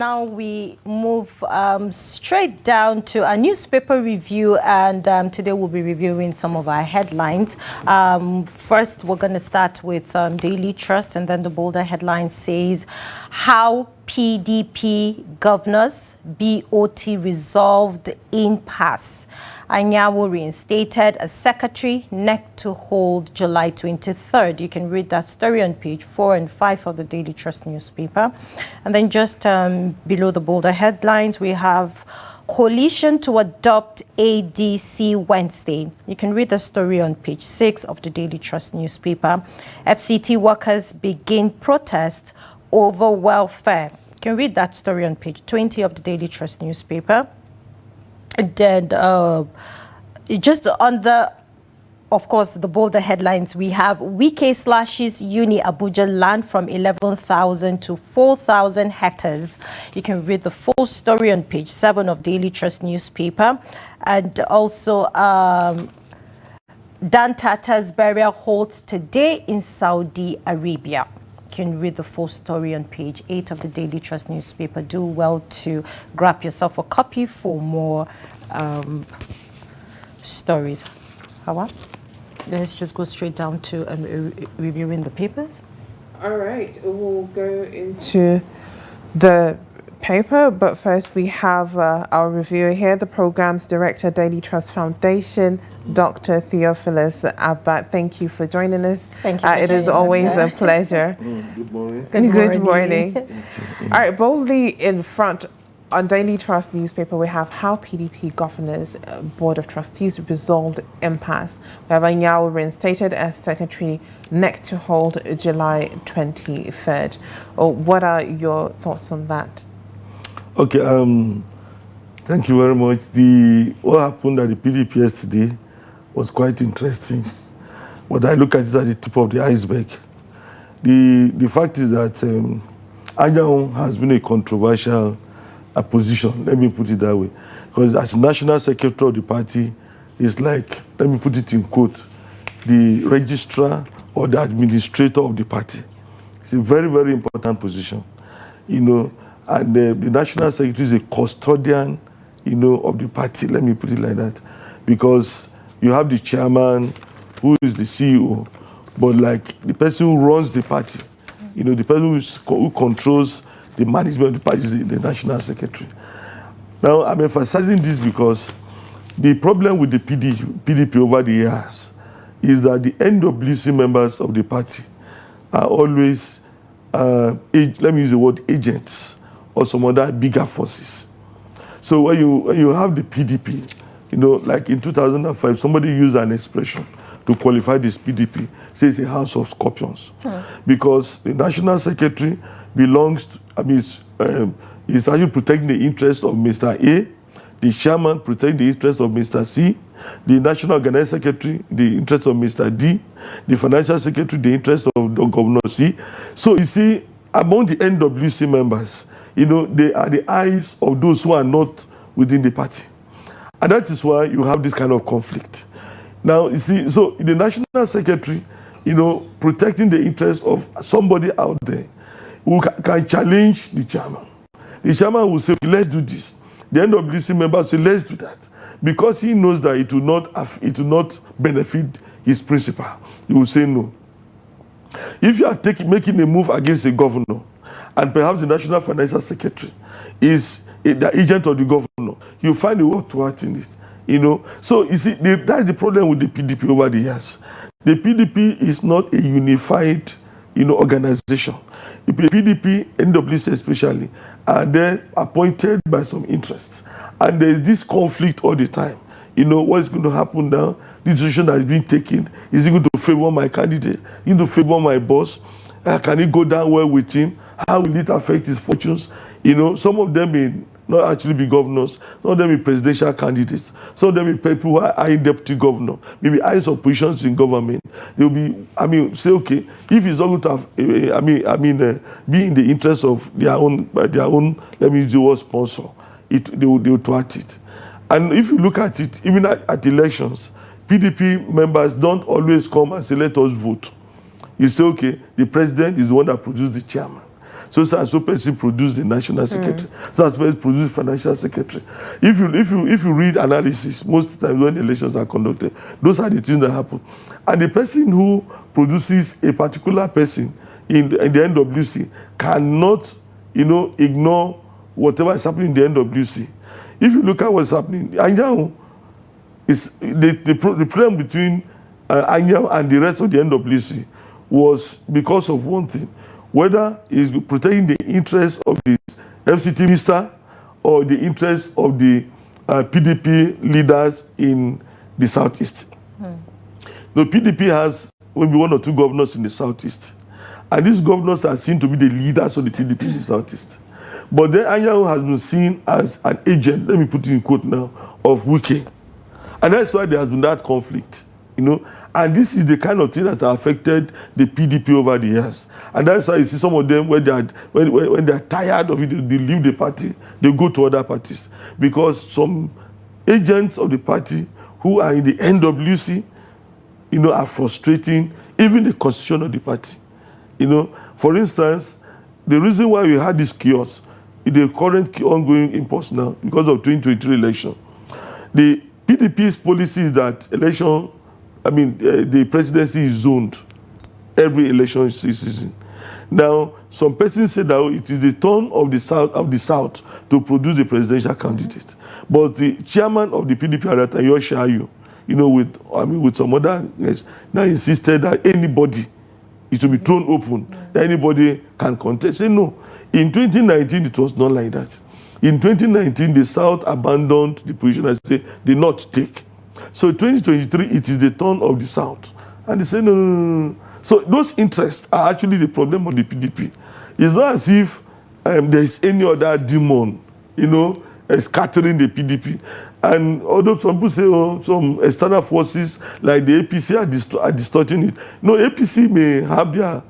Now we move straight down to a newspaper review, and today we'll be reviewing some of our headlines. First, we're going to start with Daily Trust, and then the bolder headline says, how PDP governors BoT resolved impasse. Anyanwu reinstated as secretary, next to hold July 23rd. You can read that story on page 4 and 5 of the Daily Trust newspaper. And then just below the bolder headlines, we have coalition to adopt ADC Wednesday. You can read the story on page 6 of the Daily Trust newspaper. FCT workers begin protest over welfare. You can read that story on page 20 of the Daily Trust newspaper. And then just on the, of course, the bolder headlines, we have Wike slashes Uni Abuja land from 11,000 to 4,000 hectares. You can read the full story on page 7 of Daily Trust newspaper. And also Dan Tata's burial holds today in Saudi Arabia. You can read the full story on page 8 of the Daily Trust newspaper. Do well to grab yourself a copy for more stories. Hawa, let's just go straight down to reviewing the papers. All right, we'll go into the paper, but first we have our reviewer here, the program's director, Daily Trust Foundation, Dr. Theophilus Abba. Thank you for joining us. Thank you. It is always a pleasure. Good morning. Good morning. All right, boldly in front on Daily Trust newspaper, we have how PDP governors Board of Trustees resolved impasse. We have Anyanwu reinstated as secretary, next to hold July 23rd. What are your thoughts on that? Okay, thank you very much. What happened at the PDP yesterday was quite interesting, but I look at it as the tip of the iceberg. The fact is that Anyanwu has been a controversial position, let me put it that way, because as national secretary of the party, is like, let me put it in quote, the registrar or the administrator of the party. It's a very, very important position, you know. And the national secretary is a custodian, you know, of the party. Let me put it like that, because you have the chairman, who is the CEO, but like the person who runs the party, you know, the person who controls the management of the party is the national secretary. Now, I'm emphasizing this because the problem with the PDP over the years is that the NWC members of the party are always, let me use the word agents, or some other bigger forces. So when you have the PDP, you know, like in 2005, somebody used an expression to qualify this PDP, says a house of scorpions, because the national secretary belongs to, is actually protecting the interest of Mr. A, the chairman protecting the interest of Mr. C, the national organizing secretary, the interest of Mr. D, the financial secretary, the interest of the Governor C. So you see, among the NWC members, you know, they are the eyes of those who are not within the party. And that is why you have this kind of conflict. Now, you see, so the national secretary, you know, protecting the interest of somebody out there who can challenge the chairman. The chairman will say, let's do this. The NWC members say, let's do that. Because he knows that it will not benefit his principal. He will say no. If you are making a move against a governor, and perhaps the national financial secretary is the agent of the governor, you find a way to act in it. You know, so you see, that's the problem with the PDP over the years. The PDP is not a unified, you know, organization. The PDP, NWC especially, are then appointed by some interests, and there is this conflict all the time. You know, what is going to happen now? The decision that is being taken, is it going to favor my candidate? Is it going to favor my boss? Can it go down well with him? How will it affect his fortunes? You know, some of them may not actually be governors. Some of them be presidential candidates. Some of them be people who are deputy governor, maybe eyes of positions in government. They'll be, say, okay, if it's not going to have, be in the interest of their own, let me use the word sponsor, they will thwart it. And if you look at it, even at elections, PDP members don't always come and say, let us vote. You say, okay, the president is the one that produced the chairman. so and so person produced the national secretary, so and so person produced financial secretary. If you read analysis, most of the time when elections are conducted, those are the things that happen. And the person who produces a particular person in the NWC cannot, ignore whatever is happening in the NWC. If you look at what's happening, Anyao is the problem between Anyao and the rest of the NWC was because of one thing, whether he's protecting the interests of the FCT minister or the interests of the PDP leaders in the Southeast. The PDP has maybe 1 or 2 governors in the Southeast. And these governors are seen to be the leaders of the PDP in the Southeast. But then Anyao has been seen as an agent, let me put it in quote now, of Wike. And that's why there has been that conflict, And this is the kind of thing that has affected the PDP over the years. And that's why you see some of them, when they are tired of it, they leave the party, they go to other parties. Because some agents of the party who are in the NWC, are frustrating even the constitution of the party. For instance, the reason why we had this chaos in the current ongoing impasse now, because of 2023 election, the PDP's policy is that the presidency is zoned every election season. Now, some persons say that it is the turn of the South to produce the presidential candidate. But the chairman of the PDP at that time, Yoshayu, with some other guys, now insisted that anybody is to be thrown open, that anybody can contest. Say no. In 2019, it was not like that. In 2019, the South abandoned the position and said they not take. So 2023, it is the turn of the South. And they say no. So those interests are actually the problem of the PDP. It's not as if there is any other demon, scattering the PDP. And although some people say, some external forces like the APC are distorting it. No, APC may have their,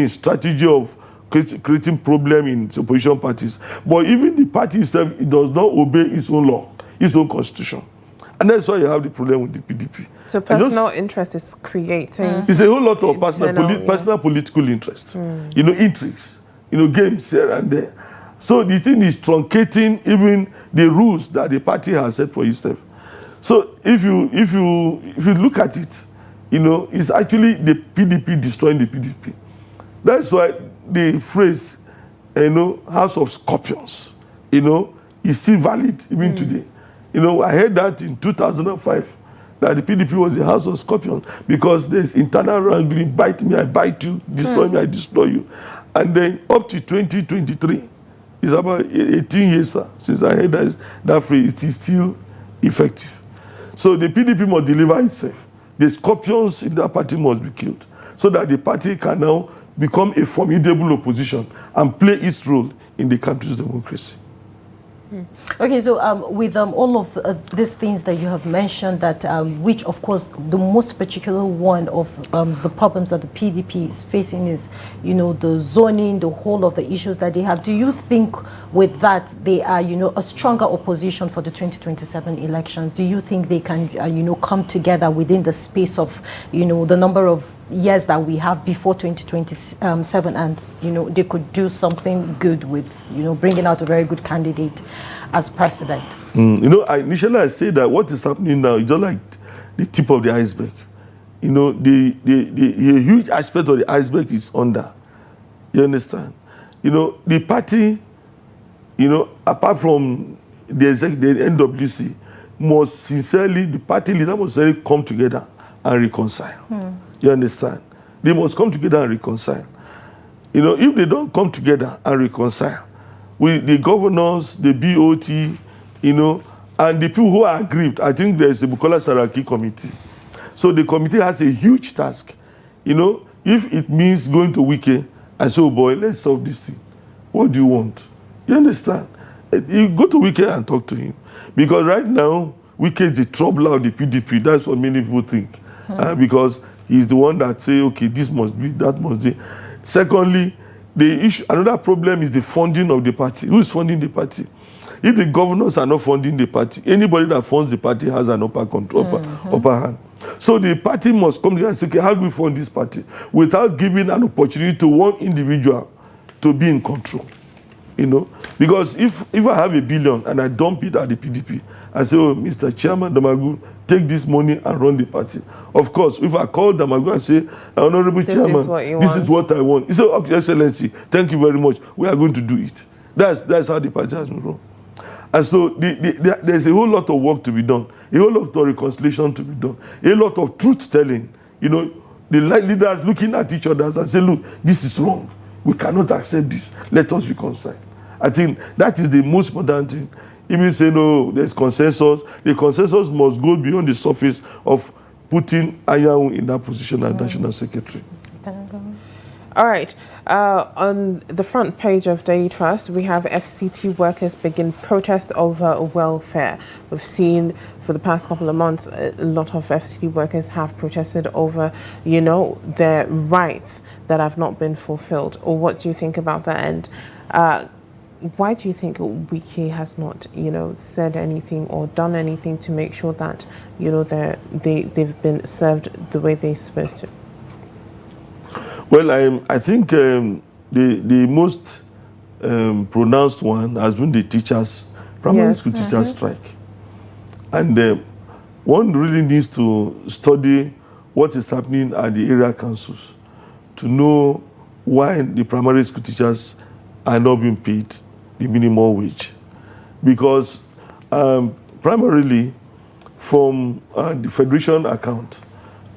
strategy of creating problem in opposition parties. But even the party itself, it does not obey its own law, its own constitution. And that's why you have the problem with the PDP. So personal interest is creating... It's a whole lot of personal political interest. Intrigues, games here and there. So the thing is truncating even the rules that the party has set for itself. So if you look at it, it's actually the PDP destroying the PDP. That's why the phrase, House of Scorpions, is still valid even today. I heard that in 2005, that the PDP was the House of Scorpions because there's internal wrangling, bite me, I bite you, destroy me, I destroy you. And then up to 2023, it's about 18 years since I heard that phrase, it is still effective. So the PDP must deliver itself. The scorpions in that party must be killed so that the party can now become a formidable opposition and play its role in the country's democracy. Okay, so with all of these things that you have mentioned, that which of course the most particular one of the problems that the PDP is facing is, the zoning, the whole of the issues that they have. Do you think with that they are, a stronger opposition for the 2027 elections? Do you think they can, come together within the space of, the number of years that we have before 2027, and they could do something good with bringing out a very good candidate as president? Initially I say that what is happening now is just like the tip of the iceberg. The huge aspect of the iceberg is under. You understand? The party, apart from the NWC, must sincerely, the party leader must really come together and reconcile. You understand? They must come together and reconcile. If they don't come together and reconcile, with the governors, the BoT, and the people who are aggrieved, I think there's a Bukola Saraki committee. So the committee has a huge task. If it means going to Wike and say, oh boy, let's solve this thing. What do you want? You understand? You go to Wike and talk to him. Because right now, Wike is the trouble of the PDP. That's what many people think. Because he's the one that say, okay, this must be, that must be. Secondly, another problem is the funding of the party. Who is funding the party? If the governors are not funding the party, anybody that funds the party has an upper hand. So the party must come together and say, okay, how do we fund this party? Without giving an opportunity to one individual, to be in control. Because if I have $1 billion and I dump it at the PDP, I say, oh, Mr. Chairman Damagu, take this money and run the party. Of course, if I call Damagu and say, Honorable Chairman, this is what I want. He said, okay, Excellency, thank you very much. We are going to do it. That's how the party has been run. And so there's a whole lot of work to be done, a whole lot of reconciliation to be done, a lot of truth-telling. The leaders looking at each other and say, look, this is wrong. We cannot accept this. Let us reconcile. I think that is the most important thing. Even say, no, there's consensus. The consensus must go beyond the surface of putting Ayahu in that position as National Secretary. All right. On the front page of Daily Trust, we have FCT workers begin protest over welfare. We've seen for the past couple of months, a lot of FCT workers have protested over, their rights that have not been fulfilled. Or what do you think about that? And why do you think Wiki has not, said anything or done anything to make sure that, they've been served the way they're supposed to? Well, I think the most pronounced one has been the primary school teachers strike. And one really needs to study what is happening at the area councils to know why the primary school teachers are not being paid the minimum wage. Because primarily from the federation account,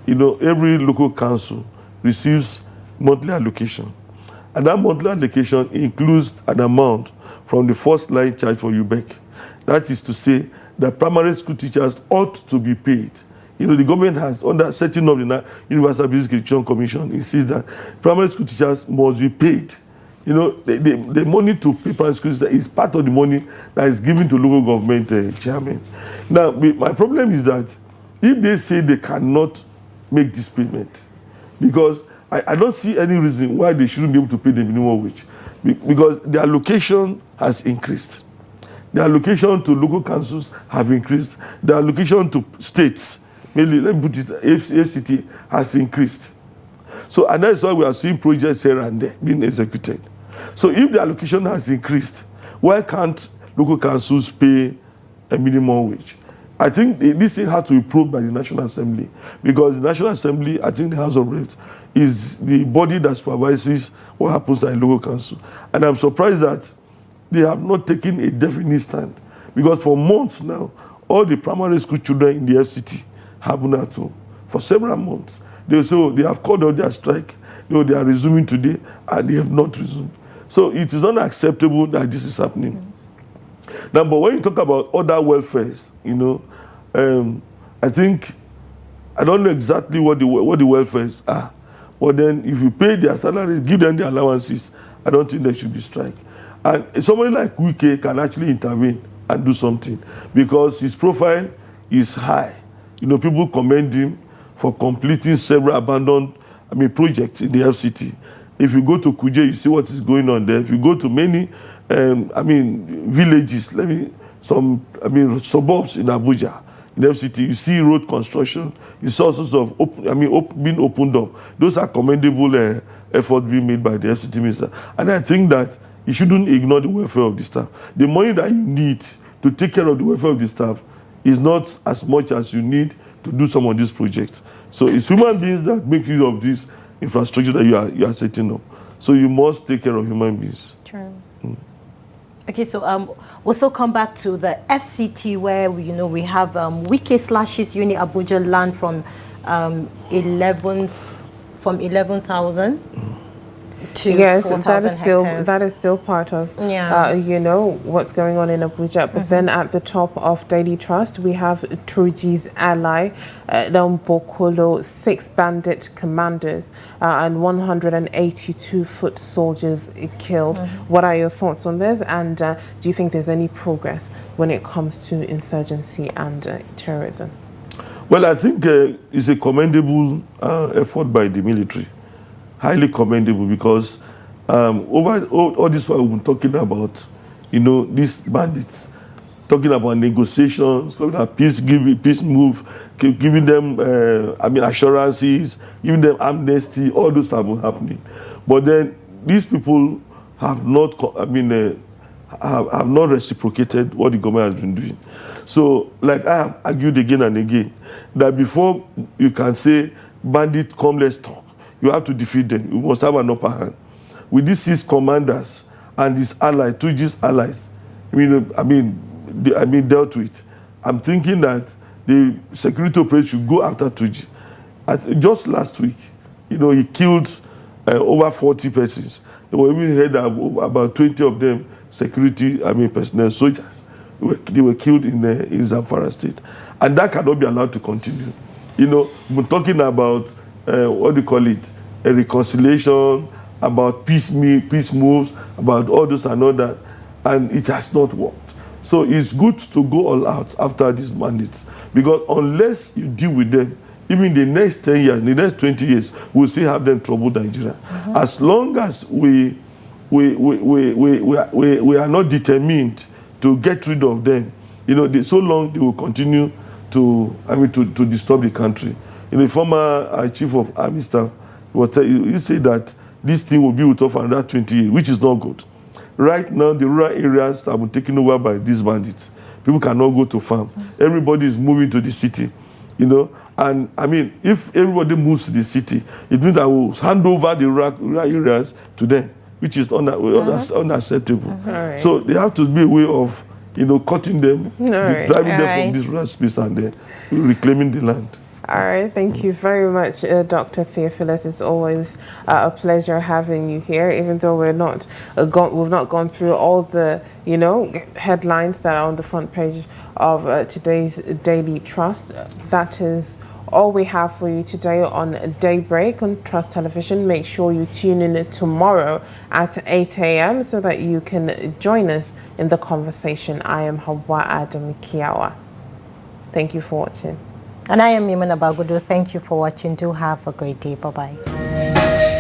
every local council receives monthly allocation. And that monthly allocation includes an amount from the first line charge for UBEC. That is to say that primary school teachers ought to be paid. The government has, under setting up the Universal Basic Education Commission, insists that primary school teachers must be paid. The money to pay primary school teachers is part of the money that is given to local government chairman. Now, my problem is that if they say they cannot make this payment, because I don't see any reason why they shouldn't be able to pay the minimum wage, because the allocation has increased. The allocation to local councils have increased. The allocation to states, maybe let me put it, FCT has increased. So, and that's why we are seeing projects here and there being executed. So if the allocation has increased, why can't local councils pay a minimum wage? I think this thing has to be probed by the National Assembly, because the National Assembly, I think the House of Reps, is the body that supervises what happens at a local council. And I'm surprised that they have not taken a definite stand, because for months now, all the primary school children in the FCT have been at home for several months. They have called out their strike. They are resuming today, and they have not resumed. So it is unacceptable that this is happening. Now, but when you talk about other welfares, I think, I don't know exactly what the welfares are, but then if you pay their salaries, give them the allowances, I don't think there should be strike. And somebody like Wike can actually intervene and do something, because his profile is high. People commend him for completing several abandoned projects in the FCT. If you go to Kuje, you see what is going on there. If you go to many villages, suburbs in Abuja, in the FCT, you see road construction, you see all sorts of being opened up. Those are commendable efforts being made by the FCT minister. And I think that you shouldn't ignore the welfare of the staff. The money that you need to take care of the welfare of the staff is not as much as you need to do some of these projects. So it's human beings that make use of this infrastructure that you are setting up. So you must take care of human beings. True. Okay, so we'll still come back to the FCT, where we have Wike slashes Uni Abuja land from 11,000 to 4,000 hectares. That is still part of what's going on in Abuja. But then at the top of Daily Trust, we have Truji's ally, Bokolo, 6 bandit commanders and 182 foot soldiers killed. What are your thoughts on this? And do you think there's any progress when it comes to insurgency and terrorism? Well, I think it's a commendable effort by the military. Highly commendable, because over all this while we've been talking about, these bandits, talking about negotiations, talking about peace move, giving them, assurances, giving them amnesty, all those have been happening. But then these people have not, have not reciprocated what the government has been doing. So, like I have argued again and again, that before you can say, bandit, come, let's talk, you have to defeat them. You must have an upper hand. With these 6 commanders and his allies, 2G's allies, dealt with. I'm thinking that the security operation should go after 2G. Just last week, he killed over 40 persons. They were even heard about 20 of them security, personnel, soldiers. They were killed in Zamfara State. And that cannot be allowed to continue. We're talking about, a reconciliation, about peace moves, about all this and all that, and it has not worked. So it's good to go all out after these bandits, because unless you deal with them, even the next 10 years, the next 20 years, we'll still have them trouble Nigeria. As long as we are not determined to get rid of them, so long they will continue to disturb the country. The former chief of army staff, he said that this thing will be with us for another 20 years, which is not good. Right now, the rural areas have been taken over by these bandits. People cannot go to farm. Everybody is moving to the city, And if everybody moves to the city, it means I will hand over the rural areas to them, which is unacceptable. Right. So there have to be a way of, cutting them, driving them from this rural space and then reclaiming the land. All right, thank you very much, Dr. Theophilus. It's always a pleasure having you here, even though we've not gone through all the headlines that are on the front page of today's Daily Trust. That is all we have for you today on Daybreak on Trust Television. Make sure you tune in tomorrow at 8 a.m. so that you can join us in the conversation. I am Hawa Adam Kiawa. Thank you for watching. And I am Yimana Bagudu. Thank you for watching. Do have a great day. Bye-bye.